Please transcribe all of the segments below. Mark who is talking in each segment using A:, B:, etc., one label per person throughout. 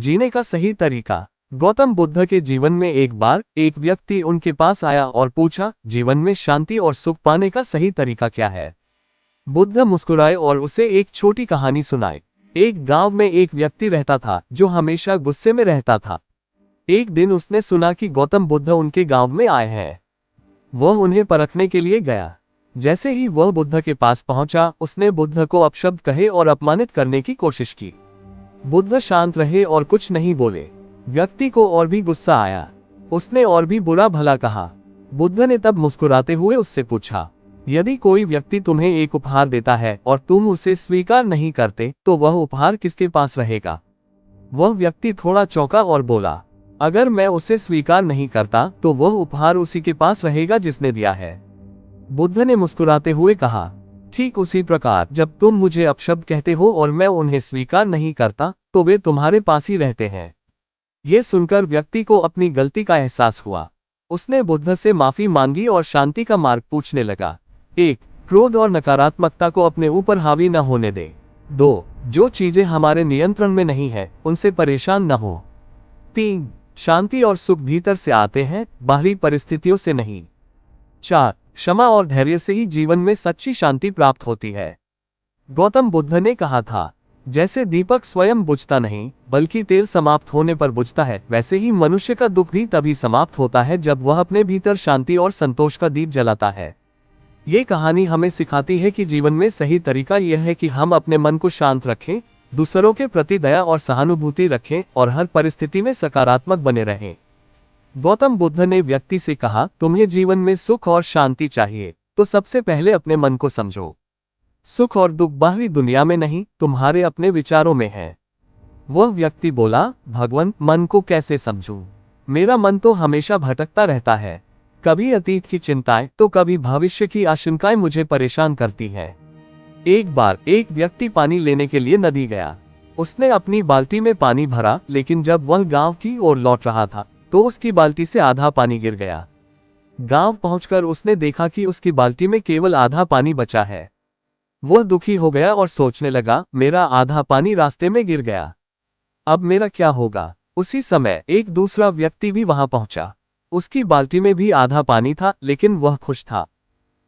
A: जीने का सही तरीका। गौतम बुद्ध के जीवन में एक बार एक व्यक्ति उनके पास आया और पूछा, जीवन में शांति और सुख पाने का सही तरीका क्या है। बुद्ध मुस्कुराए और उसे एक छोटी कहानी सुनाई। एक गांव में एक व्यक्ति रहता था जो हमेशा गुस्से में रहता था। एक दिन उसने सुना कि गौतम बुद्ध उनके गांव में आए हैं। वह उन्हें परखने के लिए गया। जैसे ही वह बुद्ध के पास पहुंचा, उसने बुद्ध को अपशब्द कहे और अपमानित करने की कोशिश की। बुद्ध शांत रहे और कुछ नहीं बोले। व्यक्ति को और भी गुस्सा आया। उसने और भी बुरा भला कहा। बुद्ध ने तब मुस्कुराते हुए उससे पूछा, यदि कोई व्यक्ति तुम्हें एक उपहार देता है और तुम उसे स्वीकार नहीं करते, तो वह उपहार किसके पास रहेगा। वह व्यक्ति थोड़ा चौंका और बोला, अगर मैं उसे स्वीकार नहीं करता तो वह उपहार उसी के पास रहेगा जिसने दिया है। बुद्ध ने मुस्कुराते हुए कहा, ठीक उसी प्रकार जब तुम मुझे अपशब्द कहते हो और मैं उन्हें स्वीकार नहीं करता, तो वे तुम्हारे पास ही रहते हैं। ये सुनकर व्यक्ति को अपनी गलती का एहसास हुआ। उसने बुद्ध से माफी मांगी और शांति का मार्ग पूछने लगा। 1. क्रोध और नकारात्मकता को अपने ऊपर हावी न होने दे। 2. जो चीजें हमारे नियंत्रण में नहीं है उनसे परेशान न हो। 3. शांति और सुख भीतर से आते हैं, बाहरी परिस्थितियों से नहीं। 4. क्षमा और धैर्य से ही जीवन में सच्ची शांति प्राप्त होती है। गौतम बुद्ध ने कहा था, जैसे दीपक स्वयं बुझता नहीं बल्कि तेल समाप्त होने पर बुझता है, वैसे ही मनुष्य का दुख भी तभी समाप्त होता है जब वह अपने भीतर शांति और संतोष का दीप जलाता है। ये कहानी हमें सिखाती है कि जीवन में सही तरीका यह है कि हम अपने मन को शांत रखें, दूसरों के प्रति दया और सहानुभूति रखें और हर परिस्थिति में सकारात्मक बने रहें। गौतम बुद्ध ने व्यक्ति से कहा, तुम्हें जीवन में सुख और शांति चाहिए तो सबसे पहले अपने मन को समझो। सुख और दुख बाहरी दुनिया में नहीं, तुम्हारे अपने विचारों में है। वह व्यक्ति बोला, भगवान, मन को कैसे समझूं? मेरा मन तो हमेशा भटकता रहता है। कभी अतीत की चिंताएं तो कभी भविष्य की आशंकाएं मुझे परेशान करती हैं। एक बार एक व्यक्ति पानी लेने के लिए नदी गया। उसने अपनी बाल्टी में पानी भरा, लेकिन जब वह गांव की ओर लौट रहा था तो उसकी बाल्टी से आधा पानी गिर गया। गांव पहुंचकर उसने देखा कि उसकी बाल्टी में केवल आधा पानी बचा है। वह दुखी हो गया और सोचने लगा, मेरा आधा पानी रास्ते में गिर गया, अब मेरा क्या होगा। उसी समय एक दूसरा व्यक्ति भी वहां पहुंचा। उसकी बाल्टी में भी आधा पानी था, लेकिन वह खुश था।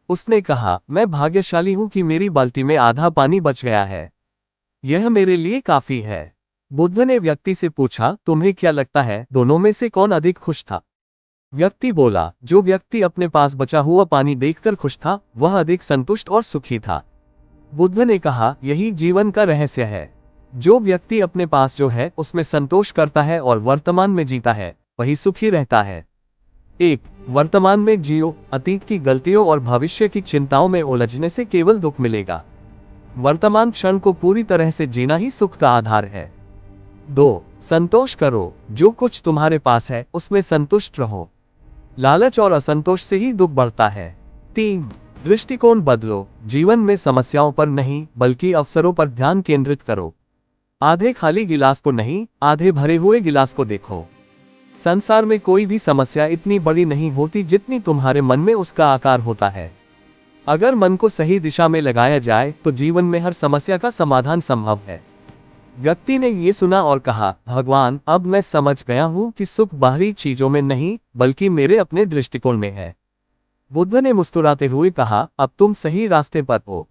A: उसने कहा, मैं भाग्यशाली हूं कि मेरी बाल्टी में आधा पानी बच गया है। यह मेरे लिए काफी है। बुद्ध ने व्यक्ति से पूछा, तुम्हें क्या लगता है, दोनों में से कौन अधिक खुश था? व्यक्ति बोला, जो व्यक्ति अपने पास बचा हुआ पानी देखकर खुश था, वह अधिक संतुष्ट और सुखी था। बुद्ध ने कहा, यही जीवन का रहस्य है। जो व्यक्ति अपने पास जो है उसमें संतोष करता है और वर्तमान में जीता है, वही सुखी रहता है। 1. वर्तमान में जियो, अतीत की गलतियों और भविष्य की चिंताओं में उलझने से केवल दुख मिलेगा। वर्तमान क्षण को पूरी तरह से जीना ही सुख का आधार है। 2. संतोष करो, जो कुछ तुम्हारे पास है उसमें संतुष्ट रहो। लालच और असंतोष से ही दुख बढ़ता है। 3. दृष्टिकोण बदलो, जीवन में समस्याओं पर नहीं बल्कि अवसरों पर ध्यान केंद्रित करो। आधे खाली गिलास को नहीं, आधे भरे हुए गिलास को देखो। संसार में कोई भी समस्या इतनी बड़ी नहीं होती जितनी तुम्हारे मन में उसका आकार होता है। अगर मन को सही दिशा में लगाया जाए तो जीवन में हर समस्या का समाधान संभव है। व्यक्ति ने ये सुना और कहा, भगवान, अब मैं समझ गया हूँ कि सुख बाहरी चीजों में नहीं बल्कि मेरे अपने दृष्टिकोण में है। बुद्ध ने मुस्कुराते हुए कहा, अब तुम सही रास्ते पर हो।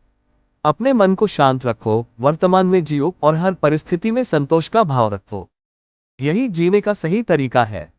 A: अपने मन को शांत रखो, वर्तमान में जियो और हर परिस्थिति में संतोष का भाव रखो। यही जीने का सही तरीका है।